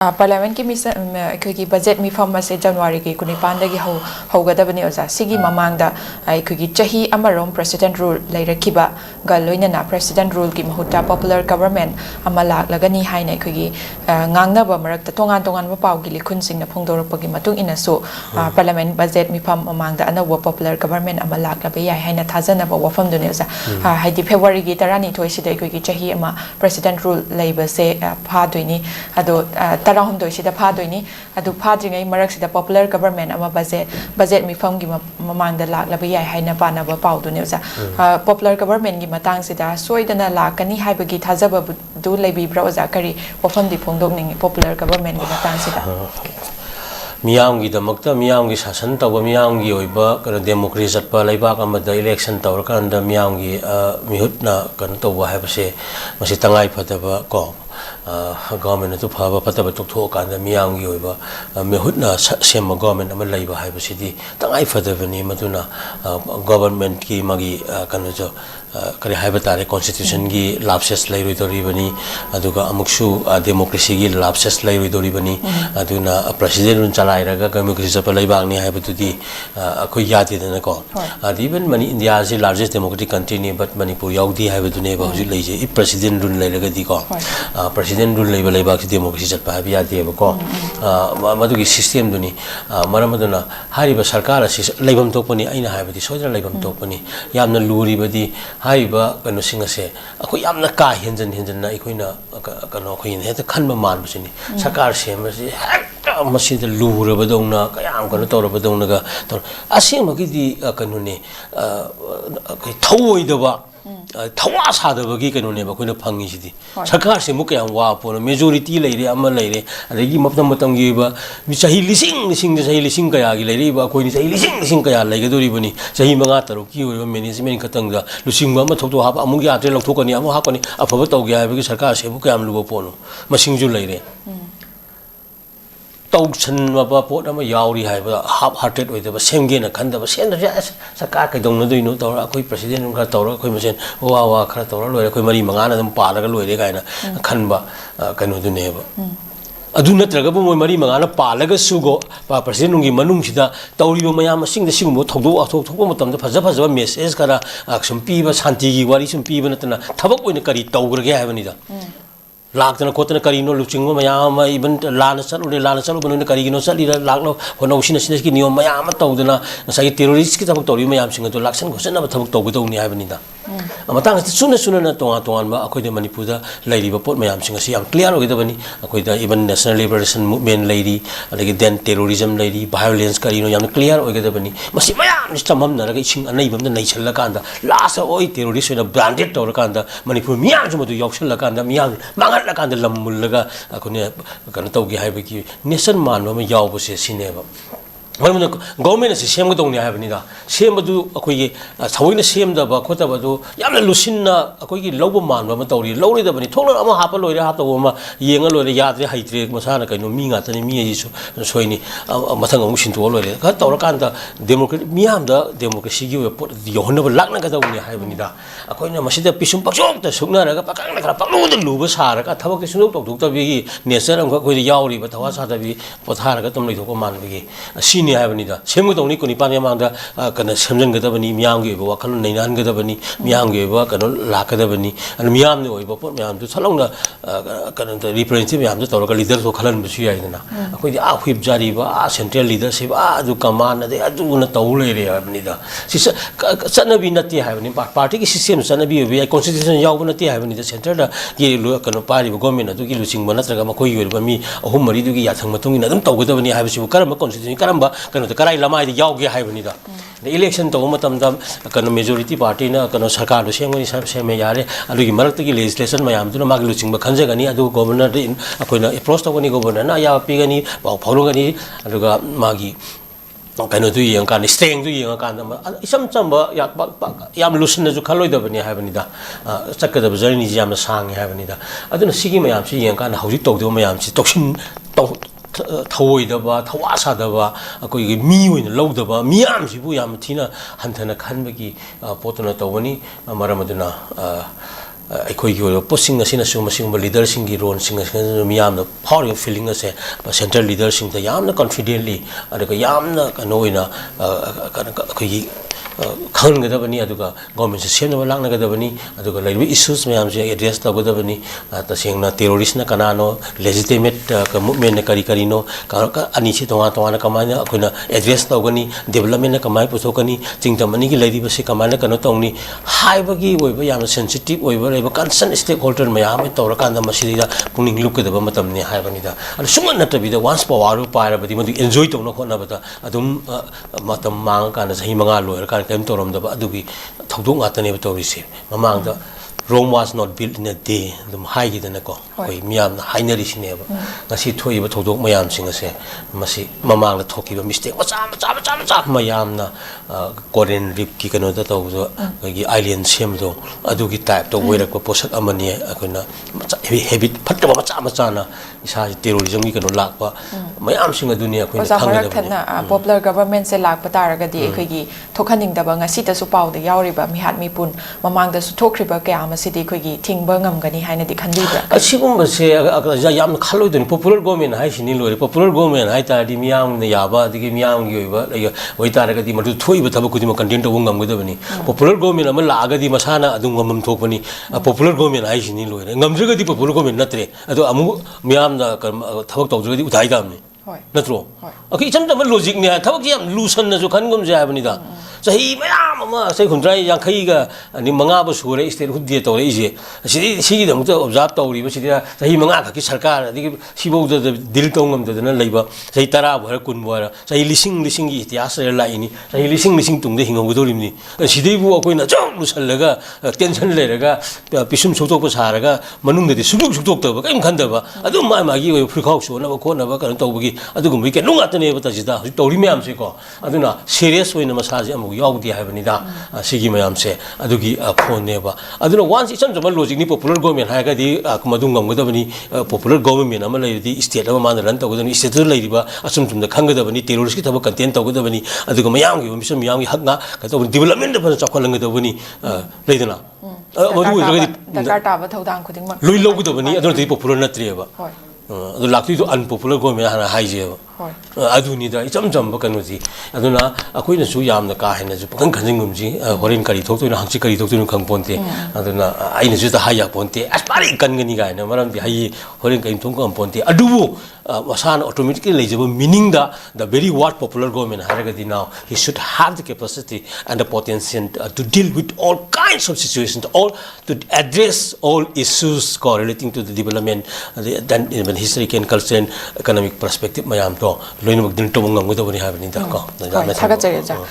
Parliament ki misa ki budget mi form se January ki kuni pandagi haugadabani oza sigi mamangda ki chahi amarom president rule lairakiba galoina na president rule ki mahuta popular government amala lagani haina ki ngangnaba marakta tongan ba pau gi likhun singna phongdorapagi matung inasu parliament budget mi form mamangda anawa popular government amala labe yai haina thajana ba wafam dune oza haidi February gi tarani thoisida ki chahi ama president rule laiba se phadoini ado tarahum doisida phadoini adu phadringai marak sida popular government ama budget mi fam gi mamangda laklaba yai haina panaba paudune oza popular government gi matang sida soidana lakani haibagi thajaba du leibi bra oza kari wafam di phongdokning popular government gi matang sida मियांगी दमकता मियांगी शासन तब मियांगी ओइबा कन democracy चटपा लेबाक अमदा election तौर कांदा मियांगी मिहुतना कन तौबा हाबसे मसि तंगाई फतबा को government तो फबा फतबा तोथो कांदा मियांगी ओइबा मिहुतना सेम गवर्नमेंट अम लेबा हाबसिदि तंगाई फतबनी मदुना गवर्नमेंट की मगी कन जो करी हाइबा तारे कॉन्स्टिट्यूशन की लाप्सेस लेरोइदोरिबनी अदुगा अमुक्सु डेमोक्रेसी की लाप्सेस लेरोइदोरिबनी अदुना प्रेसिडेंट चलाइरगा डेमोक्रेसी चप लेबागनी हाइबतुदी अखोय यादेदना को इवन मनी इंडिया से लार्जेस्ट डेमोक्रेटिक कंट्री ने बट मणिपुर याउदी हाइबतुने बहुजि लेजे इ प्रेसिडेंट रुल लेरगदी को प्रेसिडेंट रुल लेबा लेबाग डेमोक्रेसी चप हाइबा यादेबा को मदुगी सिस्टम दुनी मरमदुना हारिबा सरकार असि लेबम तोकपनी आइना हाइबदी सोदरा लेबम तोकपनी यामना लुरिबदी हाइबा कनो सिंगसे अखोय यामना का हेंजन अखोयना कनो अखोयन हेत खनबा मानबसिनी सरकार सेमसे मसीद लुरबदौना कयाम कनो तौरबदौनागा तौर असेमगिदी कनोने थौइदबा थवा सादबगी कनोने बखोयना फंगिसिदी सरकार से मुक याम वा पोन मेजॉरिटी लेरे अमा लेरे अदगी मपतम मतंगी बा चाही लिसिंग चाही लिसिंग कया गी लेरे बा कोइनी चाही लिसिंग कया लेगदोरिबनी चाही मंगा तरुक की ओइबा मैनेजमेंट खतंगदा लुसिंग बा मथोतो हाप अमुग यात्रे लौथोकनी अमु हापनी अफब तौगे हाबगी सरकार से मुक याम लुबो पोनो मसिंगजु लेरे तौसन बाबा पोट अमा यावरी हाइबा हाफ हार्टेड ओइदबा सेमगेना खंदबा सेनदे सरकार कैदौन दोइनो तौर अखोय प्रेसिडेंट खरा तौर अखोय मसेन वा खरा तौर लोइरे अखोय मरी मंगाना दम पालगा लोइरे गायना खनबा कनो दुनेबा अदु नत्रगा बु मोय मरी मंगाना पालगा सुगो प्रेसिडेंट नुंगी मनुंगसिदा तौरिबो मयाम सिंगदे सिगुमो थौदो थौथोकबो मतमदा फजफजबा मेसेज खरा सम पीबा शांतिगी वारी सम पीबा नतना थबक ओइना करी तौग्रगे हाइबनिदा लाक्तना खोतना करीनो लुचिंगो मयाम इवन लाना चलुबनो करीगिनो चलीरा लाक्नो होनौसिना सिनसकी नियम मयाम तौदना नसाई टेररिस्ट की थबक तौरि मयाम सिंगतो लाक्सन घोषणा थबक तौगदौनी हाइबनिदा मतंग सुना तोंगा अखोयदे मणिपुरदा लेरिबा पोट मयाम सिंगसी याम क्लियर ओगदबनी अखोयदा इवन नेशनल लिबरेशन मूवमेंट लेरी अदगी देन टेररिज्म लेरी वायलेंस करीनो याम क्लियर ओगदबनी मसी मयाम निष्ठममनरगा इसिंग अनैबमदा नैछल्ला कांदा लास्ट ओइ टेररिस्ट ओइना ब्रांडेड तौर कांदा मणिपुर मियाम जुमदु यौसल्ला कांदा मियाम मांगल्ला कांदा लम्मुल्लगा अखोने कनो तौगे हाइबकी नेशन मानबा म यावबसे सिनेबा मरमन गवर्नमेंट से सेमगदौनी हाइबनिदा सेमबदु अखोयगे सवैना सेमदबा खोतबदु यामना लुसिनना अखोयगे लौबा मानबा म तौरि लौरिदबनी थोलर अमा हापा लोइरे हापतबो म येंगा लोइरे याद्रे हाइत्रे मसाना कइनो मी गातनी मी जिसु सोइनी मथंग अमु सिन्थो लोइरे ख तौर कांदा डेमोक्रेट मियामदा डेमोक्रेसी गी पोट योहनबा लाक्नगदौनी हाइबनिदा अखोयना मसिदा पिसुम पक्सोक्ता सुकनारगा पकांगना खरा पक्लुदा लुबा सारगा थबक सुनु तौथोक्तबिगी नेचर अमखा अखोयदे यावरिबा थवा सादबि पथारगा तम लैथोको मानबिगी सिनि हाइबनिदा सेमगदौनी कुनिपान यामांदा कना सेमजनगदबनी मियामगी ओइबा वखल नैनानगदबनी मियामगी ओइबा कनो लाकदबनी अन मियामने ओइबा पोट मियामदु छलौना कनो रिप्रेजेंटेटिव मियामदु तौरगा लीडर तो खलन बसु याइदना अखोयदि हुइब जारिबा सेंट्रल लीडरशिप अदु कमान अदे अदुना तौ लेरे हाइबनिदा सिस चनबी नति हाइबनि पार्टी की सिस्टम चनबी ओइबा कॉन्स्टिट्यूशन यावबा नति हाइबनिदा सेंट्रल की कनो पारिबा गवर्नमेंट अदुगी लुचिंगबा नत्रगा मखोयगी ओइबा मी अहुम मरी दुगी याथंग मतुंगिना अदुम तौगदबनी हाइबसिबु करम कॉन्स्टिट्यूशन करम कनो कराई लमाई यावगे हाइबनिदा इलेक्शन तब मतमदा कनो मेजॉरिटी पार्टी ना कनो सरकार दो सेमगनी सेमे यारे अदुगी मरक्तगी लेजिस्लेशन मयामदुना मागी लुचिंगबा खंजगनी अदु गवर्नर अखोयना अप्रोच तौगनी गवर्नर ना या पिगनी फाउलुगनी अदुगा मागी कनो दु यंकान स्ट्रेंग दु यंकान इसम चंबा याम लुसनजु खलोइदबनी हाइबनिदा चक्कदब जर्नी याम सांगे हाइबनिदा अदुना सिगी मयाम सि यंकान हौजि तौदो मयाम सि तौसिन थवोइदबा थवा सादबा अखोयगी मी ओइना लौदबा मियामसिबु याम थिना हंथना खनबगी पोतना तौबनी मरमदुना ꯑꯩꯈꯣꯏꯒꯤ ꯑꯣꯏꯕ ꯄꯣꯠꯁꯤꯡ ꯑꯁꯤꯅꯁꯨ ꯃꯁꯤꯒꯨꯝꯕ ꯂꯤꯗꯔꯁꯤꯡꯒꯤ ꯔꯣꯜꯁꯤꯡ ꯑꯁꯤꯅꯁꯨ ꯃꯤꯌꯥꯝꯅ ꯐꯥꯎꯔꯤꯕ ꯐꯤꯂꯤꯡ ꯑꯁꯦ ꯁꯦꯟꯇ꯭ꯔꯦꯜ ꯂꯤꯗꯔꯁꯤꯡꯗ ꯌꯥꯝꯅ ꯀꯟꯐꯤꯗꯦꯟꯠꯂꯤ ꯑꯗꯨꯒ ꯌꯥꯝꯅ ꯀꯩꯅꯣ ꯑꯣꯏꯅ ꯑꯩꯈꯣꯏꯒꯤ ꯈꯪꯒꯗꯕꯅꯤ ꯑꯗꯨꯒ ꯒꯣꯔꯃꯦꯟꯠꯁꯦ ꯁꯦꯝꯅꯕ ꯂꯥꯛꯅꯒꯗꯕꯅꯤ ꯑꯗꯨꯒ ꯂꯩꯔꯤꯕ ꯏꯁꯨꯁ ꯃꯌꯥꯝꯁꯦ ꯑꯦꯗ꯭ꯔꯦꯁ ꯇꯧꯒꯗꯕꯅꯤ ꯇꯁꯦꯡꯅ ꯇꯦꯔꯣꯔꯤꯁꯅ ꯀꯅꯥꯅꯣ ꯂꯦꯖꯤꯇꯤꯃꯦꯠ ꯃꯨꯞꯃꯦꯟꯅ ꯀꯔꯤꯅꯣ ꯑꯅꯤꯁꯤ ꯇꯣꯉꯥꯟ ꯇꯣꯉꯥꯟꯅ ꯀꯃꯥꯏꯅ ꯑꯩꯈꯣꯏꯅ ꯑꯦꯗ꯭ꯔꯦꯁ ꯇꯧꯒꯅꯤ ꯗꯦꯕꯂꯞꯃꯦꯟꯅ ꯀꯃꯥꯏꯅ ꯄꯨꯊꯣꯛꯀꯅꯤ ꯆꯤꯡꯗꯝ ꯑꯅꯤꯒꯤ ꯂꯩꯔꯤꯕꯁꯤ ꯀꯃꯥꯏꯅ ꯀꯩꯅꯣ ꯇꯧꯅꯤ ꯍꯥꯏꯕꯒꯤ ꯑꯣꯏꯕ ꯌꯥꯝꯅ ꯁꯦꯟꯁꯤꯇꯤꯚ ꯑꯣꯏꯕ ꯂꯩꯕ ꯀꯟꯁꯔꯟ ꯁ꯭ꯇꯦꯛ ꯍꯣꯜꯗꯔ ꯃꯌꯥꯝ ꯑꯃ ꯇꯧꯔꯀꯥꯟꯗ ꯃꯁꯤꯗ ꯄꯨꯛꯅꯤꯡ ꯂꯨꯞꯀꯗꯕ ꯃꯇꯝꯅꯤ ꯍꯥꯏꯕꯅꯤꯗ ꯑꯗꯨ ꯁꯨꯡꯅꯠ ꯅꯠꯇꯕꯤꯗ ꯋꯥꯟꯁ ꯄꯋꯥꯔꯗꯨ ꯄꯥꯏꯔꯕꯗꯤ ꯃꯗꯨ ꯑꯦꯟꯖꯣꯏ ꯇꯧꯅ ꯍꯣꯠꯅꯕꯗ ꯑꯗꯨꯝ ꯃꯇꯝ ꯃꯥꯡꯉꯀꯥꯟꯗ ꯆꯍꯤ 5 ꯂꯣꯏꯔꯀꯥꯟꯗ ꯀꯔꯤꯝ ꯇꯧꯔꯝꯗꯕ ꯑꯗꯨꯒꯤ ꯊꯧꯗꯣꯛ ꯉꯥꯛꯇꯅꯦꯕ ꯇꯧꯔꯤꯁꯦ ꯃꯃꯥꯡꯗ Rome was not built in a day ꯑꯗꯨꯝ ꯍꯥꯏꯈꯤꯗꯅꯀꯣ ꯑꯩꯈꯣꯏ ꯃꯤꯌꯥꯝꯅ ꯍꯥꯏꯅꯔꯤꯁꯤꯅꯦꯕ ꯉꯁꯤ ꯊꯣꯛꯏꯕ ꯊꯧꯗꯣꯛ ꯃꯌꯥꯝꯁꯤꯡ ꯑꯁꯦ ꯃꯁꯤ ꯃꯃꯥꯡꯗ ꯊꯣꯛꯈꯤꯕ ꯃꯤꯁꯇꯦꯛ ꯃꯆꯥ ꯃꯌꯥꯝꯅ ꯀꯣꯔꯤꯌꯟ ꯔꯤꯞꯀꯤ ꯀꯩꯅꯣꯗ ꯇꯧꯕꯗꯣ ꯑꯩꯈꯣꯏꯒꯤ ꯑꯥꯏꯂꯦꯟ ꯁꯦꯝꯕꯗꯣ ꯑꯗꯨꯒꯤ ꯇꯥꯏꯞꯇ ꯑꯣꯏꯔꯛꯄ ꯄꯣꯠꯁꯛ ꯑꯃꯅꯤ ꯑꯩꯈꯣꯏꯅ ꯍꯦꯕꯤꯠ ꯐꯠꯇꯕ ꯃꯆꯥꯅ ꯏꯁꯥꯁꯤ ꯇꯦꯔꯣꯔꯤꯖꯝꯒꯤ ꯀꯩꯅꯣ ꯂꯥꯛꯄ ꯃꯌꯥꯝꯁꯤꯡ ꯑꯗꯨꯅꯤ ꯑꯩꯈꯣꯏꯅ ꯈꯪꯒꯗꯕꯅꯤ ꯄꯣꯄꯨꯂꯔ ꯒꯚꯔꯟꯃꯦꯟꯠꯁꯦ ꯂꯥꯛꯄ ꯇꯥꯔꯒꯗꯤ ꯑꯩꯈꯣꯏꯒꯤ ꯊꯣꯛꯍꯟꯅꯤꯡꯗꯕ ꯉꯁꯤꯗꯁꯨ ꯄꯥꯎꯗ ꯌꯥꯎꯔꯤꯕ ꯃꯤꯍꯥꯠ ꯃꯤꯄꯨꯟ ꯃꯃꯥꯡꯗꯁꯨ ꯊꯣꯛꯈ꯭ꯔꯤꯕ ꯀꯌꯥ ꯑꯃꯁꯤꯗꯤ ꯑꯩꯈꯣꯏꯒꯤ ꯊꯤꯡꯕ ꯉꯝꯒꯅꯤ ꯍꯥꯏꯅꯗꯤ ꯈꯟꯕꯤꯕ꯭ꯔꯥ ꯑꯁꯤꯒꯨꯝꯕꯁꯦ ꯌꯥꯝꯅ ꯈꯜꯂꯣꯏꯗꯣꯏꯅꯤ ꯄꯣꯄꯨꯂꯔ ꯒꯣꯔꯃꯦꯟꯠ ꯍꯥꯏꯁꯤꯅꯤ ꯂꯣꯏꯔꯦ ꯄꯣꯄꯨꯂꯔ ꯒꯣꯔꯃꯦꯟꯠ ꯍꯥꯏꯇꯥꯔꯗꯤ ꯃꯤꯌꯥꯝꯅ ꯌꯥꯕ ꯑꯗꯒꯤ ꯃꯤꯌꯥꯝꯒꯤ ꯑꯣꯏꯕ ꯑꯣꯏꯇꯥꯔꯒꯗꯤ ꯃꯗꯨ ꯊꯣꯛꯏꯕ ꯊꯕꯛ ꯈꯨꯗꯤꯡꯃꯛ ꯀꯟꯇꯦꯟ ꯇꯧꯕ ꯉꯝꯒꯗꯕꯅꯤ ꯄꯣꯄꯨꯂꯔ ꯒꯣꯔꯃꯦꯟꯠ ꯑꯃ ꯂꯥꯛꯑꯒꯗꯤ ꯃꯁꯥꯅ ꯑꯗꯨꯝ ꯉꯝꯐꯝ ꯊꯣꯛꯄꯅꯤ ꯄꯣꯄꯨꯂꯔ ꯒꯣꯔꯃꯦꯟꯠ ꯍꯥꯏꯁꯤꯅꯤ ꯂꯣꯏꯔꯦ ꯉꯝꯗ꯭ꯔꯒꯗꯤ ꯄꯣꯄꯨꯂꯔ ꯒꯣꯔꯃꯦꯟꯠ ꯅꯠꯇ꯭ꯔꯦ ꯑꯗꯣ ꯑꯃꯨꯛ ꯃꯤꯌꯥꯝꯅ ꯊꯕꯛ ꯇꯧꯗ꯭ꯔꯒꯗꯤ ꯎꯊꯥꯏ ꯇꯥꯕꯅꯤ ꯅꯠꯇ꯭ꯔꯣ ꯑꯩꯈꯣꯏ ꯏꯆꯝ ꯆꯝꯕ ꯂꯣꯖꯤꯛꯅꯦ ꯊꯕꯛꯁꯤ ꯌꯥꯝ ꯂꯨꯁꯟꯅꯁꯨ ꯈꯟꯒꯨꯝꯁꯦ ꯍꯥꯏꯕꯅꯤꯗ ꯆꯍꯤ ꯃꯌꯥꯝ ꯑꯃ ꯆꯍꯤ 50-50 ꯁꯨꯔꯦ ꯁ꯭ꯇꯦꯠ ꯍꯨꯠ ꯗꯦ ꯇꯧꯔꯛꯏꯁꯦ ꯁꯤꯒꯤꯗꯃꯛꯇ ꯑꯣꯕꯖꯥꯔꯕ ꯇꯧꯔꯤꯕꯁꯤꯗ ꯆꯍꯤ 5 ꯈꯛꯀꯤ ꯁꯔꯀꯥꯔ ꯑꯗꯒꯤ ꯁꯤꯐꯧꯗ ꯗꯤꯜ ꯇꯧ ꯉꯝꯗꯗꯅ ꯂꯩꯕ ꯆꯍꯤ 10 ꯍꯥꯏꯔ 20 ꯍꯥꯏꯔ ꯆꯍꯤ ꯂꯤꯁꯤꯡꯒꯤ ꯏꯇꯤꯍꯥꯁ ꯂꯩꯔ ꯂꯥꯛꯏꯅꯤ ꯆꯍꯤ ꯂꯤꯁꯤꯡ ꯇꯨꯡꯗ ꯍꯤꯡꯍꯧꯒꯗꯧꯔꯤꯕꯅꯤ ꯁꯤꯗꯩꯕꯨ ꯑꯩꯈꯣꯏꯅ ꯁꯨꯝ ꯂꯨꯁꯜꯂꯒ ꯇꯦꯟꯁꯟ ꯂꯩꯔꯒ ꯄꯤꯁꯨꯝ ꯁꯨꯛꯇꯣꯛꯄ ꯁꯥꯔꯒ ꯃꯅꯨꯡꯗꯗꯤ ꯁꯨꯛꯇꯣꯛꯇꯕ ꯀꯔꯤꯝ ꯈꯟꯗꯕ ꯑꯗꯨꯝ ꯃꯥꯒꯤ ꯑꯣꯏꯕ ꯐꯨꯔꯤꯈꯥꯎ ꯁꯣꯟꯅꯕ ꯈꯣꯠꯅꯕ ꯀꯩꯅꯣ ꯇꯧꯕꯒꯤ ꯑꯗꯨꯒꯨꯝꯕꯒꯤ ꯀꯩꯅꯣ ꯉꯥꯛꯇꯅꯦꯕ ꯇꯁꯤꯗ ꯍꯧꯖꯤꯛ ꯇꯧꯔꯤ ꯃꯌꯥꯝꯁꯦꯀꯣ ꯑꯗꯨꯅ ꯁꯦꯔꯤꯌꯁ ꯑꯣꯏꯅ ꯃꯁꯥꯁꯦ ꯑꯃꯨꯛ ꯌꯥꯎꯗꯦ ꯍꯥꯏꯕꯅꯤꯗ ꯁꯤꯒꯤ ꯃꯌꯥꯝꯁꯦ ꯑꯗꯨꯒꯤ ꯐꯣꯟꯅꯦꯕ ꯑꯗꯨꯅ ꯋꯥꯟꯁ ꯏꯆꯝ ꯆꯝꯕ ꯂꯣꯖꯤꯛꯅꯤ ꯄꯣꯄꯨꯂꯔ ꯒꯣꯔꯃꯦꯟꯠ ꯍꯥꯏꯔꯒꯗꯤ ꯃꯗꯨ ꯉꯝꯒꯗꯕꯅꯤ ꯄꯣꯄꯨꯂꯔ ꯒꯣꯔꯃꯦꯟꯠ ꯑꯃ ꯂꯩꯔꯗꯤ ꯁ꯭ꯇꯦꯠ ꯑꯃ ꯃꯥꯅ ꯔꯟ ꯇꯧꯒꯗꯕꯅꯤ ꯁ꯭ꯇꯦꯠꯇꯨꯗ ꯂꯩꯔꯤꯕ ꯑꯆꯨꯝꯗ ꯈꯪꯒꯗꯕꯅꯤ ꯇꯦꯔꯣꯔꯤꯁꯀꯤ ꯊꯕꯛ ꯀꯟꯇꯦꯟ ꯇꯧꯒꯗꯕꯅꯤ ꯑꯗꯨꯒ ꯃꯤꯌꯥꯝꯒꯤ ꯑꯣꯏꯕ ꯃꯤꯆꯝ ꯃꯤꯌꯥꯝꯒꯤ ꯍꯛ ꯀꯩꯅꯣ ꯇꯧꯕꯅꯤ ꯗꯤꯕꯂꯞꯃꯦꯟꯠꯗ ꯐꯖꯅ ꯆꯥꯎꯈꯠꯍꯟꯒꯗꯕꯅꯤ ꯂꯩꯗꯅ ꯃꯗꯨ ꯑꯣꯏꯗ꯭ꯔꯒꯗꯤ ꯗꯔꯀꯥꯔ ꯇꯥꯕ ꯊꯧꯗꯥꯡ ꯈꯨꯗꯤꯡꯃꯛ ꯂꯣꯏ ꯂꯧꯒꯗꯕꯅꯤ ꯑꯗꯨꯅꯗꯤ ꯄꯣꯄꯨꯂꯔ ꯅꯠꯇ꯭ꯔꯦꯕ ꯑꯗꯨ ꯂꯥꯛꯇꯣꯏꯗꯣ ꯑꯟꯄꯣꯄꯨꯂꯔ ꯒꯣꯔꯃꯦꯟꯠ ꯍꯥꯟꯅ ꯍꯥꯏꯖꯦꯕ ꯑꯗꯨꯅꯤꯗ ꯏꯆꯝ ꯆꯝꯕ ꯀꯩꯅꯣꯁꯤ ꯑꯗꯨꯅ ꯑꯩꯈꯣꯏꯅꯁꯨ ꯌꯥꯝꯅ ꯀꯥ ꯍꯦꯟꯅꯁꯨ ꯄꯨꯡꯈꯟ ꯈꯟꯖꯤꯟꯒꯨꯝꯁꯤ ꯍꯣꯔꯦꯟ ꯀꯔꯤ ꯊꯣꯛꯇꯣꯏꯅꯣ ꯍꯪꯆꯤꯠ ꯀꯔꯤ ꯊꯣꯛꯇꯣꯏꯅꯣ ꯈꯪꯄꯣꯟꯇꯦ ꯑꯗꯨꯅ ꯑꯩꯅꯁꯨ ꯍꯥꯏ ꯌꯥꯄꯣꯟꯇꯦ ꯑꯁ ꯄꯥꯔꯤ ꯀꯟꯒꯅꯤ ꯀꯥꯏꯅ ꯃꯔꯝꯗꯤ ꯍꯌꯦ ꯍꯣꯔꯦꯟ ꯀꯔꯤ ꯊꯣꯛ ꯉꯝꯄꯣꯟꯇꯦ ꯑꯗꯨꯕꯨ ꯃꯁꯥꯅ ꯑꯣꯇꯣꯃꯦꯇꯤꯀꯦꯂꯤ ꯂꯩꯖꯕ ꯃꯤꯅꯤꯡꯗ ꯗ ꯚꯦꯔꯤ ꯋꯥꯔꯗ ꯄꯣꯄꯨꯂꯔ ꯒꯣꯔꯃꯦꯟꯠ ꯍꯥꯏꯔꯒꯗꯤ now he should have the capacity and the potential to deal with all kinds of situations, to address all issues relating to the development, then even historical, cultural, and economic perspective mayam to loinamag din to mong ngamudabani habani da ko.